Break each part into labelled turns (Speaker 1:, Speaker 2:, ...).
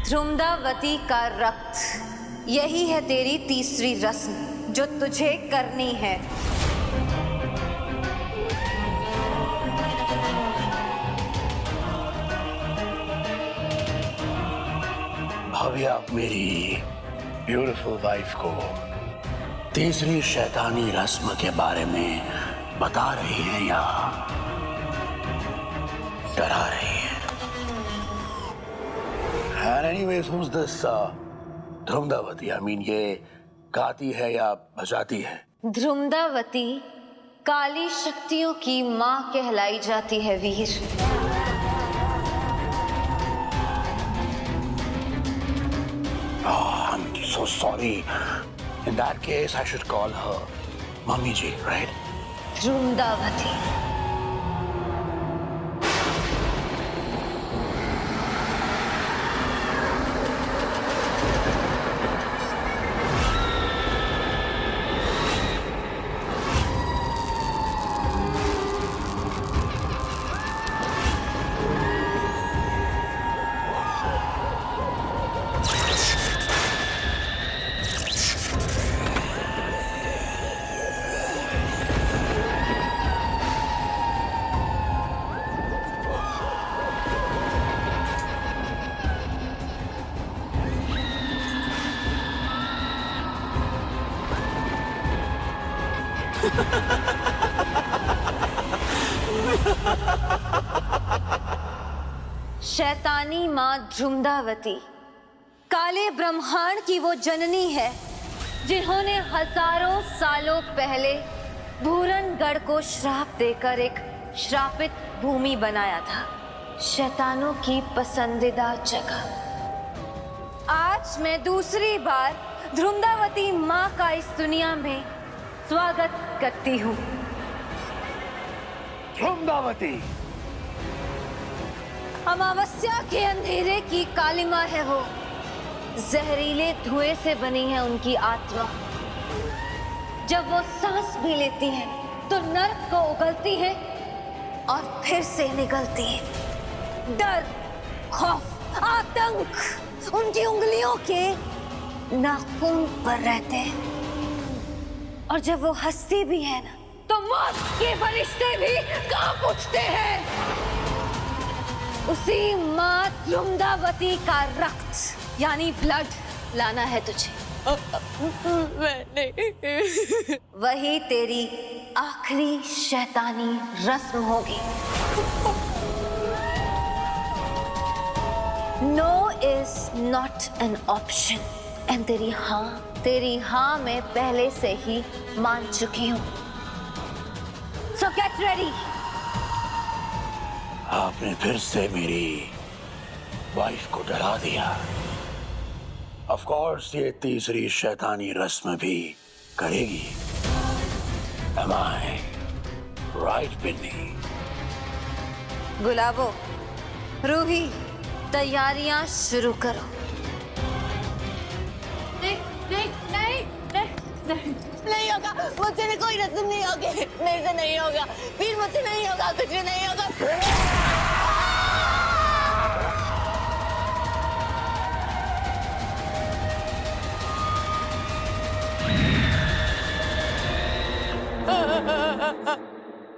Speaker 1: ध्रुमदावती का रक्त, यही है तेरी तीसरी रस्म जो तुझे करनी है।
Speaker 2: भाभी, आप मेरी ब्यूटीफुल वाइफ को तीसरी शैतानी रस्म के बारे में बता रही हैं या डरा रही है? And anyways, who's this ध्रुमदावती? I mean, ये गाती है या बजाती है?
Speaker 1: ध्रुमदावती काली शक्तियों की माँ कहलाई जाती है वीर।
Speaker 2: Oh, I'm so sorry. In that case, I should call her Mummy Ji, right?
Speaker 1: ध्रुमदावती। शैतानी माँ ध्रुमदावती काले ब्रह्मांड की वो जननी है जिन्होंने हजारों सालों पहले भूरनगढ़ को श्राप देकर एक श्रापित भूमि बनाया था, शैतानों की पसंदीदा जगह। आज मैं दूसरी बार ध्रुमदावती माँ का इस दुनिया में स्वागत करती हूँ।
Speaker 2: ध्रुमदावती,
Speaker 1: अमावस्या के अंधेरे की कालिमा है वो, जहरीले धुएं से बनी है उनकी आत्मा। जब वो सांस भी लेती है तो नर्क को उगलती है और फिर से निकलती है। डर, खौफ, आतंक उनकी उंगलियों के नाखून पर रहते हैं। और जब वो हंसती भी है ना, तो मौत के फरिश्ते भी कांप उठते हैं। उसी माँ ध्रुमदावती का रक्त यानी ब्लड लाना है तुझे। वही तेरी आखिरी शैतानी रस्म होगी। No is not an option and तेरी हाँ मैं पहले से ही मान चुकी हूँ। So get ready.
Speaker 2: आपने फिर से मेरी वाइफ को डरा दिया। ऑफ कोर्स ये तीसरी शैतानी रस्म भी करेगी। Am I right, Binni?
Speaker 1: गुलाबो, रूही, तैयारियां शुरू करो।
Speaker 3: नहीं होगा, मुझसे कोई रस्म नहीं होगी, मेरे से नहीं होगा, फिर मुझसे नहीं होगा, कुछ भी नहीं होगा।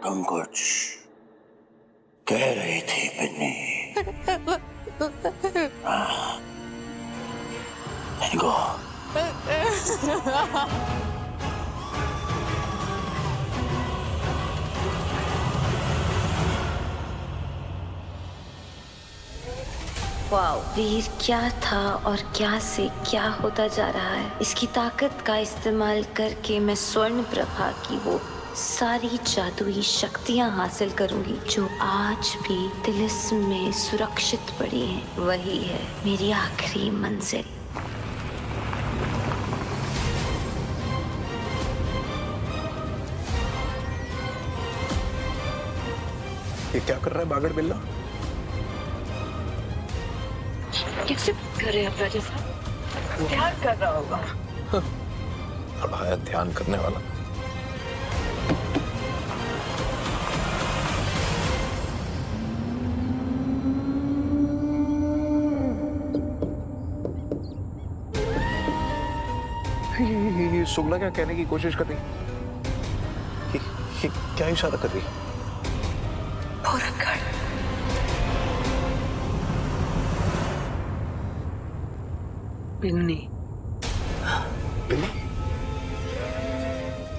Speaker 2: तुम कुछ कह रही थी बिन्नी? इनको
Speaker 1: वाओ, वीर क्या था और क्या से क्या होता जा रहा है। इसकी ताकत का इस्तेमाल करके मैं स्वर्ण प्रभा की वो सारी जादुई शक्तियां हासिल करूंगी जो आज भी तिलिस्म में सुरक्षित पड़ी हैं। वही है मेरी आखिरी मंजिल।
Speaker 4: ये क्या कर रहा है बागड़ बिल्ला?
Speaker 3: कैसे कर रहे हैं राजा साहब? ध्यान कर रहा होगा।
Speaker 4: बड़ा है ध्यान करने वाला। सुगला क्या कहने की कोशिश कर रही? ये क्या इशारा कर रही?
Speaker 3: भूरनगढ़।
Speaker 5: पिन्नी।
Speaker 4: बिल्ली?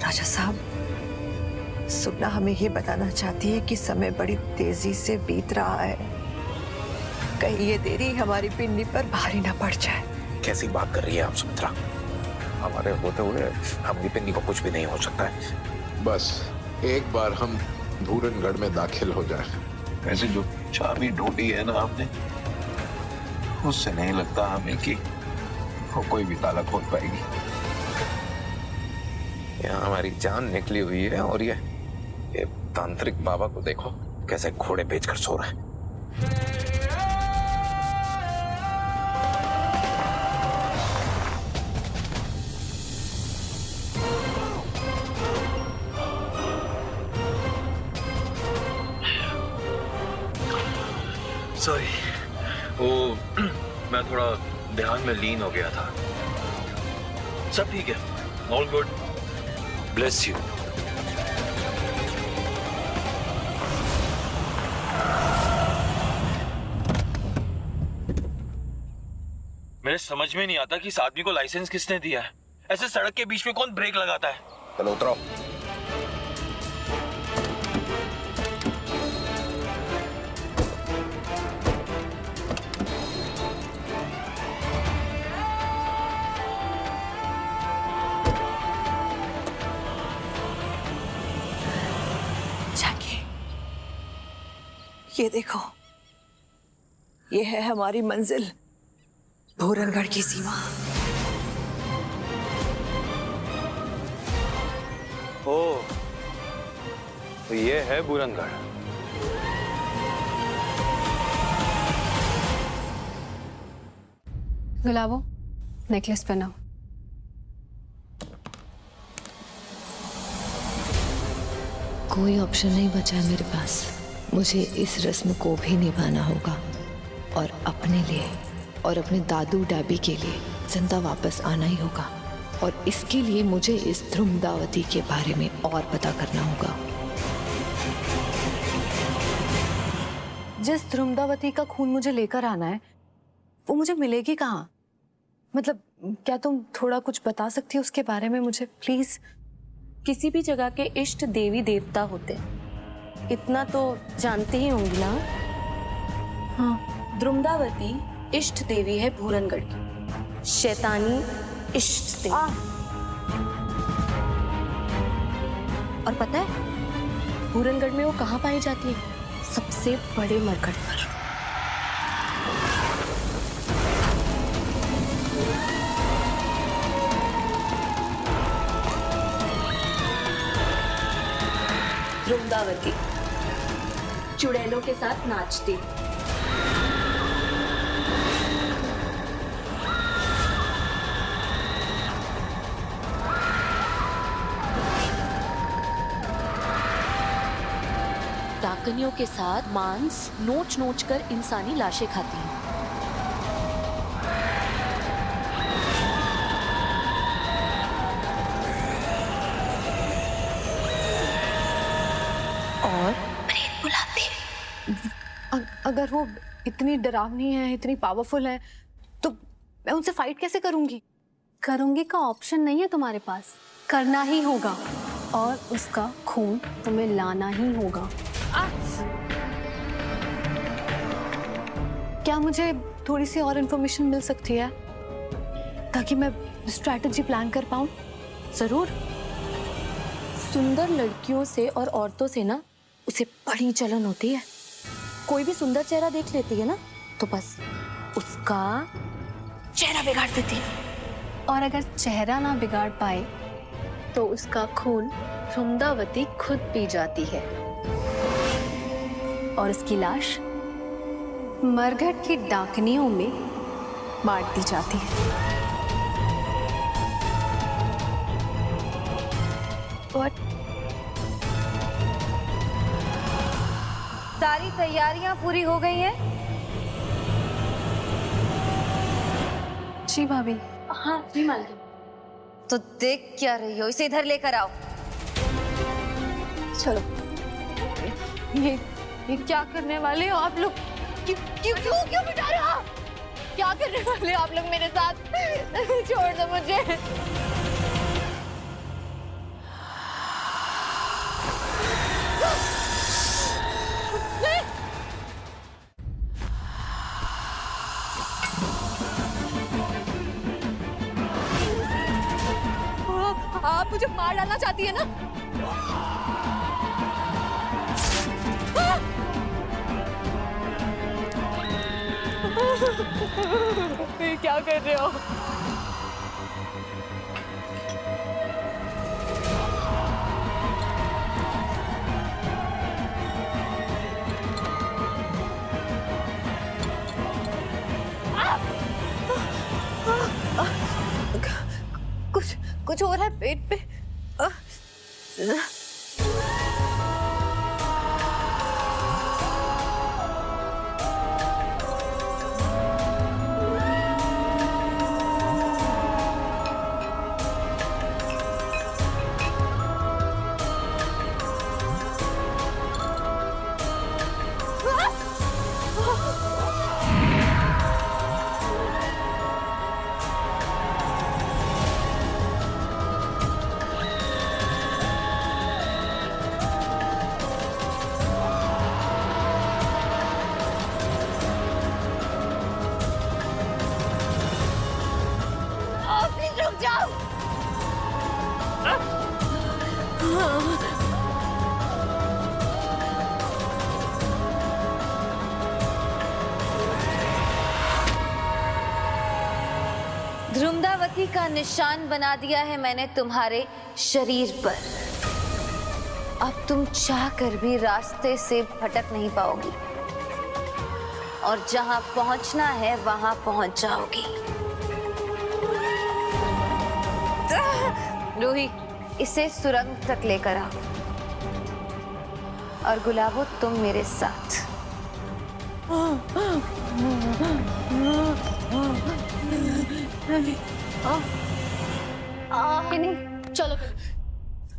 Speaker 3: राजा साहब, सुगना हमें ये बताना चाहती है कि समय बड़ी तेजी से बीत रहा है। कहीं ये देरी हमारी पिन्नी पर भारी न पड़ जाए।
Speaker 4: कैसी बात कर रही है आप सुमित्रा? हमारे होते हुए हमारी पिन्नी को कुछ भी नहीं हो सकता है।
Speaker 6: बस एक बार हम भूरनगढ़ में दाखिल हो जाए।
Speaker 4: वैसे जो चाबी ढूंढी है ना आपने, उससे नहीं लगता हमें कि वो कोई भी ताला खोल पाएगी। यहाँ हमारी जान निकली हुई है और ये तांत्रिक बाबा को देखो कैसे घोड़े बेचकर सो रहा है।
Speaker 7: सॉरी, वो मैं थोड़ा ध्यान में लीन हो गया था। सब ठीक है, ऑल गुड, ब्लेस यू। मेरे समझ में नहीं आता कि इस आदमी को लाइसेंस किसने दिया है। ऐसे सड़क के बीच में कौन ब्रेक लगाता है?
Speaker 4: चलो उतरो।
Speaker 3: ये देखो, ये है हमारी मंजिल, भूरनगढ़ की सीमा।
Speaker 7: ओह, तो ये है भूरनगढ़।
Speaker 8: गुलाबो, नेकलेस पहनाओ।
Speaker 9: कोई ऑप्शन नहीं बचा है मेरे पास। मुझे इस रस्म को भी निभाना होगा और अपने लिए और अपने दादू डाबी के लिए जिंदा वापस आना ही होगा। और इसके लिए मुझे इस ध्रुमदावती के बारे में और पता करना होगा।
Speaker 8: जिस ध्रुमदावती का खून मुझे लेकर आना है वो मुझे मिलेगी कहाँ? मतलब क्या तुम थोड़ा कुछ बता सकती हो उसके बारे में मुझे प्लीज?
Speaker 5: किसी भी जगह के इष्ट देवी देवता होते हैं, इतना तो जानते ही होंगी ना।
Speaker 8: हाँ,
Speaker 5: ध्रुमदावती इष्ट देवी है भूरनगढ़ की, शैतानी इष्ट देवी। और पता है भूरनगढ़ में वो कहाँ पाई जाती है? सबसे बड़े मरकट पर। ध्रुमदावती चुड़ैलों के साथ नाचती। डाकनियों के साथ मांस नोच नोच कर इंसानी लाशें खाती हैं। और प्रेत बुलाती है।
Speaker 8: अगर वो इतनी डरावनी है, इतनी पावरफुल है, तो मैं उनसे फाइट कैसे करूंगी? करूंगी का ऑप्शन नहीं है तुम्हारे पास, करना ही होगा और उसका खून तुम्हें लाना ही होगा। क्या मुझे थोड़ी सी और इन्फॉर्मेशन मिल सकती है ताकि मैं स्ट्रैटेजी प्लान कर पाऊं?
Speaker 5: जरूर। सुंदर लड़कियों से और औरतों से ना उसे बड़ी जलन होती है। कोई भी सुंदर चेहरा देख लेती है ना तो बस उसका चेहरा बिगाड़ देती है।
Speaker 8: और अगर चेहरा ना बिगाड़ पाए तो उसका खून ध्रुमदावती खुद पी जाती है और उसकी लाश मरघट की डाकनियों में बांट दी जाती है।
Speaker 1: What? सारी तैयारियां पूरी हो गई हैं?
Speaker 8: जी भाभी।
Speaker 5: हाँ जी मालकिन।
Speaker 1: तो देख क्या रही हो, इसे इधर लेकर आओ।
Speaker 8: चलो। ये क्या करने वाले हो आप लोग? क्यों बिठा रहे हो? क्या करने वाले हो आप लोग मेरे साथ? छोड़ दो मुझे। आप मुझे मार डालना चाहती है ना? क्या कर रहे हो? कुछ हो रहा है पेट पे।
Speaker 1: ध्रुमदावती का निशान बना दिया है मैंने तुम्हारे शरीर पर। अब तुम चाह कर भी रास्ते से भटक नहीं पाओगी और जहां पहुंचना है वहां पहुंच जाओगी। रूही, इसे सुरंग तक लेकर आओ और गुलाबो तुम मेरे साथ।
Speaker 8: पिन्नी, चलो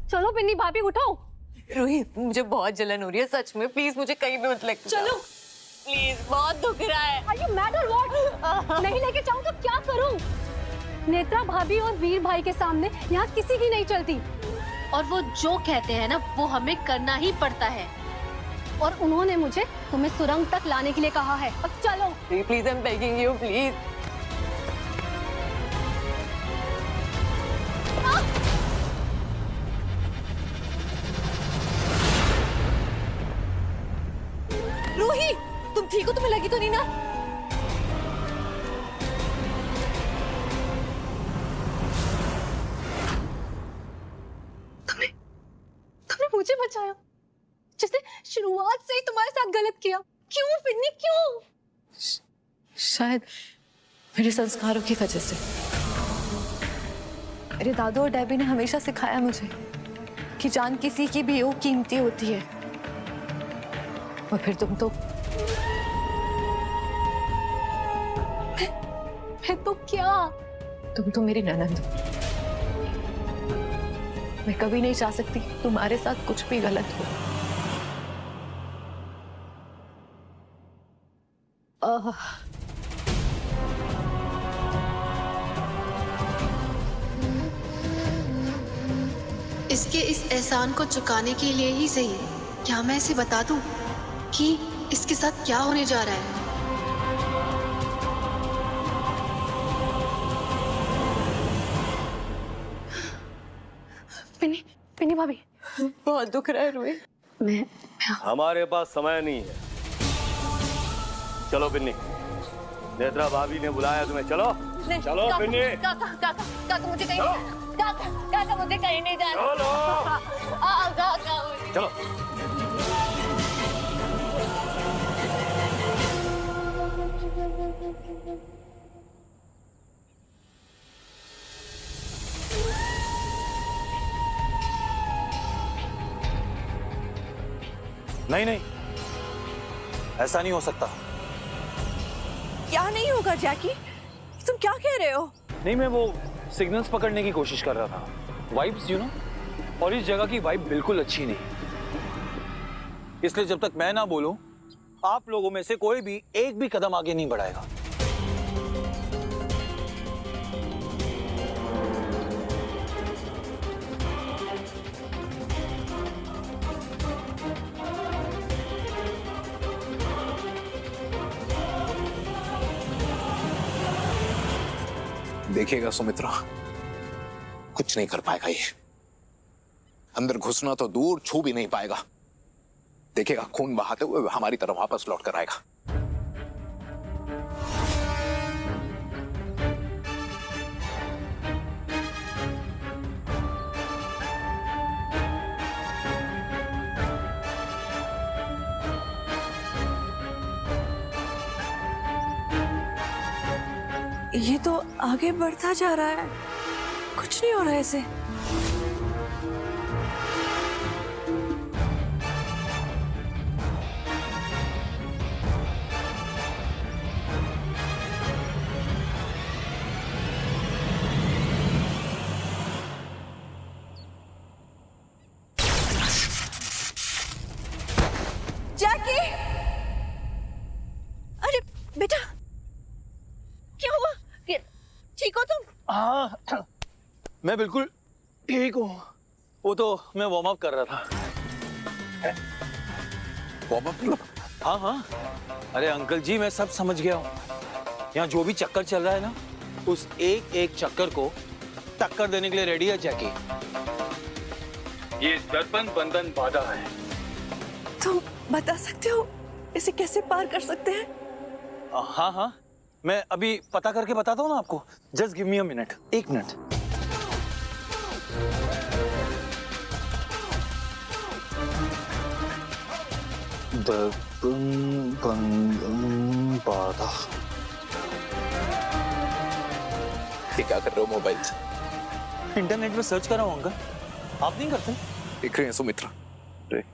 Speaker 8: चलो पिन्नी भाभी उठाओ।
Speaker 3: रूही, मुझे बहुत जलन हो रही है सच में, प्लीज मुझे कहीं भी मत लेके
Speaker 8: चलो
Speaker 3: प्लीज, बहुत दुख रहा है।
Speaker 8: Are you mad or what? नहीं लेके जाऊं तो क्या करूं? नेत्रा भाभी और वीर भाई के सामने यहाँ किसी की नहीं चलती।
Speaker 5: और वो जो कहते हैं ना वो हमें करना ही पड़ता है।
Speaker 8: और उन्होंने मुझे तुम्हें सुरंग तक लाने के लिए कहा है। अब चलो।
Speaker 3: Please, I am begging you, please.
Speaker 8: Ruhi, तुम ठीक हो? तुम्हें लगी तो नहीं ना? तुमने मुझे बचाया जिसने शुरुआत से ही तुम्हारे साथ गलत किया। क्यों पिन्नी, क्यों?
Speaker 3: शायद मेरे संस्कारों की वजह से। मेरे दादू और डैबी ने हमेशा सिखाया मुझे कि जान किसी की भी वो कीमती होती है। और फिर तुम तो
Speaker 8: मैं तो क्या?
Speaker 3: तुम तो मेरी ननद हो। मैं कभी नहीं चाह सकती तुम्हारे साथ कुछ भी गलत हो।
Speaker 9: इसके इस एहसान को चुकाने के लिए ही सही है। क्या मैं इसे बता दूं कि इसके साथ क्या होने जा रहा है?
Speaker 8: पिन्नी, पिन्नी भाभी,
Speaker 3: बहुत दुख रहा है रूही।
Speaker 8: मैं
Speaker 10: हमारे पास समय नहीं है। चलो पिन्नी, नेत्रा भाभी ने बुलाया तुम्हें। चलो चलो पिन्नी।
Speaker 8: काका मुझे कहीं काका मुझे कहीं नहीं जाना।
Speaker 10: चलो
Speaker 11: नहीं नहीं, ऐसा नहीं हो सकता।
Speaker 3: क्या नहीं होगा जैकी? तुम क्या कह रहे हो?
Speaker 11: नहीं, मैं वो
Speaker 7: सिग्नल्स पकड़ने की कोशिश कर रहा था, वाइब्स यू नो, और इस जगह की वाइब बिल्कुल अच्छी नहीं। इसलिए जब तक मैं ना बोलूं, आप लोगों में से कोई भी एक भी कदम आगे नहीं बढ़ाएगा।
Speaker 4: देखिएगा सुमित्रा, कुछ नहीं कर पाएगा ये। अंदर घुसना तो दूर, छू भी नहीं पाएगा। देखिएगा खून बहाते हुए हमारी तरफ वापस लौट कर आएगा।
Speaker 3: ये तो आगे बढ़ता जा रहा है, कुछ नहीं हो रहा है इसे। जैकी, अरे बेटा, क्या हुआ? ठीक हो तुम?
Speaker 7: हाँ, मैं बिल्कुल ठीक हूँ। वो तो मैं वार्म अप कर रहा था।
Speaker 4: वार्म अप मतलब?
Speaker 7: हाँ हाँ, अरे अंकल जी मैं सब समझ गया हूँ। यहाँ जो भी चक्कर चल रहा है ना, उस एक एक चक्कर को टक्कर देने के लिए रेडी है जैकी। ये दर्पण बंधन बाधा है।
Speaker 3: तुम बता सकते हो इसे कैसे पार कर सकते हैं?
Speaker 7: हाँ हाँ, मैं अभी पता करके बताता हूँ ना आपको। Just give me a minute, 1 minute. दर्पण बंधन बाधा।
Speaker 4: ये क्या कर रहे हो मोबाइल से?
Speaker 7: इंटरनेट पे सर्च कर रहा हूँ अंकल, आप नहीं करते?
Speaker 4: देख रहे हैं सुमित्रा?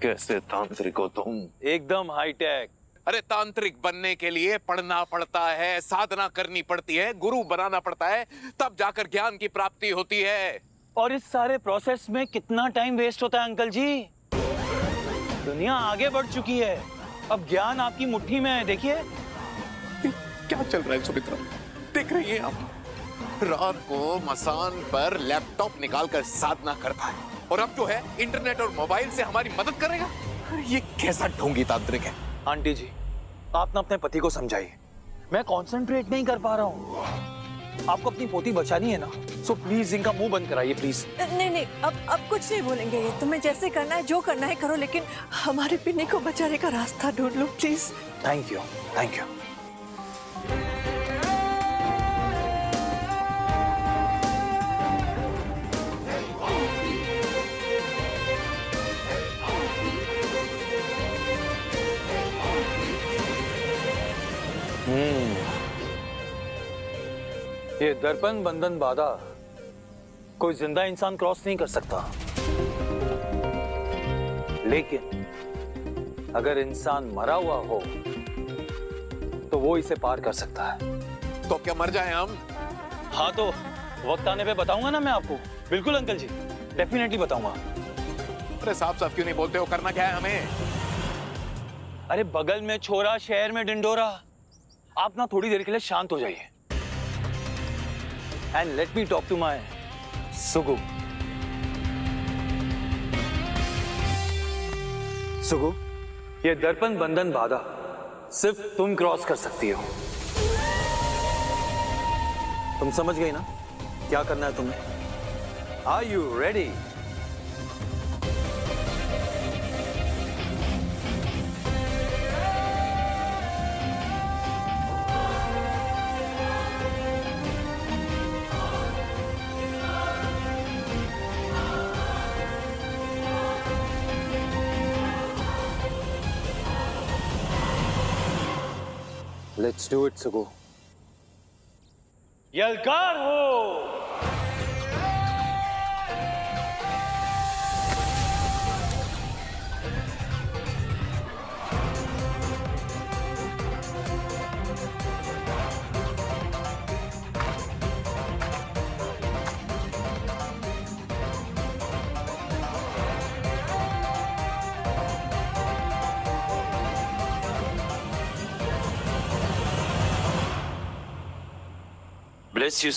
Speaker 7: कैसे तांत्रिक हो तुम, एकदम हाईटेक।
Speaker 4: अरे तांत्रिक बनने के लिए पढ़ना पड़ता है, साधना करनी पड़ती है, गुरु बनाना पड़ता है, तब जाकर ज्ञान की प्राप्ति होती है।
Speaker 7: और इस सारे प्रोसेस में कितना टाइम वेस्ट होता है अंकल जी। दुनिया आगे बढ़ चुकी है, अब ज्ञान आपकी मुट्ठी में है। देखिए
Speaker 4: क्या चल रहा है सुमित्रा, देख रही हैं आप? रात को मसान पर लैपटॉप निकालकर साधना करता है, और अब जो है इंटरनेट और मोबाइल से हमारी मदद करेगा। ये कैसा ढोंगी तांत्रिक है?
Speaker 7: आंटी जी, आप ना अपने पति को समझाइए, मैं कंसंट्रेट नहीं कर पा रहा हूँ। आपको अपनी पोती बचानी है ना, सो प्लीज इनका मुंह बंद कराइए प्लीज।
Speaker 3: नहीं नहीं, अब कुछ नहीं बोलेंगे। ये तुम्हें जैसे करना है, जो करना है करो, लेकिन हमारे पिन्नी को बचाने का रास्ता ढूंढ लो please.
Speaker 7: Thank you, thank you. ये दर्पण बंधन बाधा कोई जिंदा इंसान क्रॉस नहीं कर सकता, लेकिन अगर इंसान मरा हुआ हो तो वो इसे पार कर सकता है।
Speaker 4: तो क्या मर जाए हम?
Speaker 7: हाँ, तो वक्त आने पे बताऊंगा ना मैं आपको। बिल्कुल अंकल जी, डेफिनेटली बताऊंगा।
Speaker 4: अरे साफ साफ क्यों नहीं बोलते हो? करना क्या है हमें?
Speaker 7: अरे बगल में छोरा, शहर में डिंडोरा। आप ना थोड़ी देर के लिए शांत हो जाइए and let me talk to my Sugu. Sugu, ये दर्पण बंधन बाधा सिर्फ तुम क्रॉस कर सकती हो। तुम समझ गई ना क्या करना है तुम्हें? Are you ready? Let's do it, Sugu. यलकार हो।
Speaker 2: Bless you.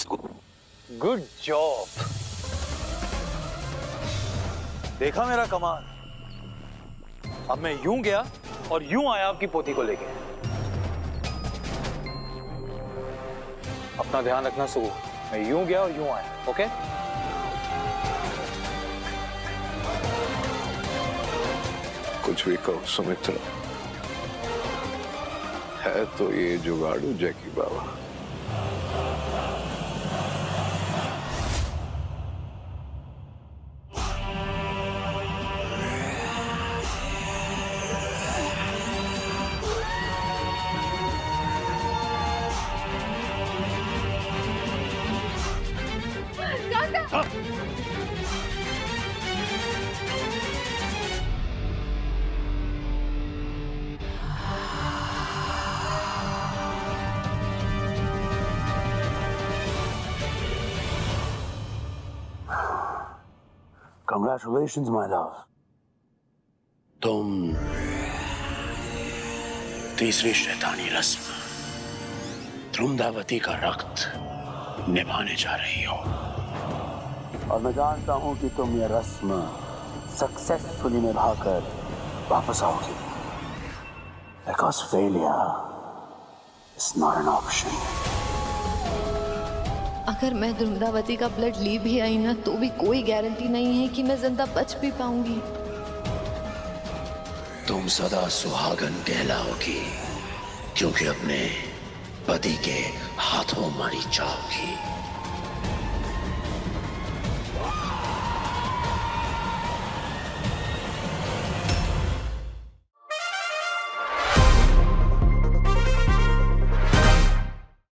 Speaker 7: Good job. देखा मेरा कमाल। अब मैं यूं गया और यूं आया आपकी पोती को लेके। अपना ध्यान रखना सुगु। मैं यूं गया और यूं आया। ओके?
Speaker 6: कुछ भी कहो सुमित्रा, है तो ये जुगाड़ू जैकी बाबा।
Speaker 2: Congratulations, my love. तुम तीसरी शैतानी रस्म ध्रुमदावती का रक्त निभाने जा रही हो, और मैं जानता हूं कि तुम ये रस्म सक्सेसफुली निभाकर वापस आओगी, because failure is not an option.
Speaker 9: अगर मैं ध्रुमदावती का ब्लड ली भी आई ना तो भी कोई गारंटी नहीं है कि मैं जिंदा बच भी पाऊंगी।
Speaker 2: तुम सदा सुहागन कहलाओगी, क्योंकि अपने पति के हाथों मारी जाओगी।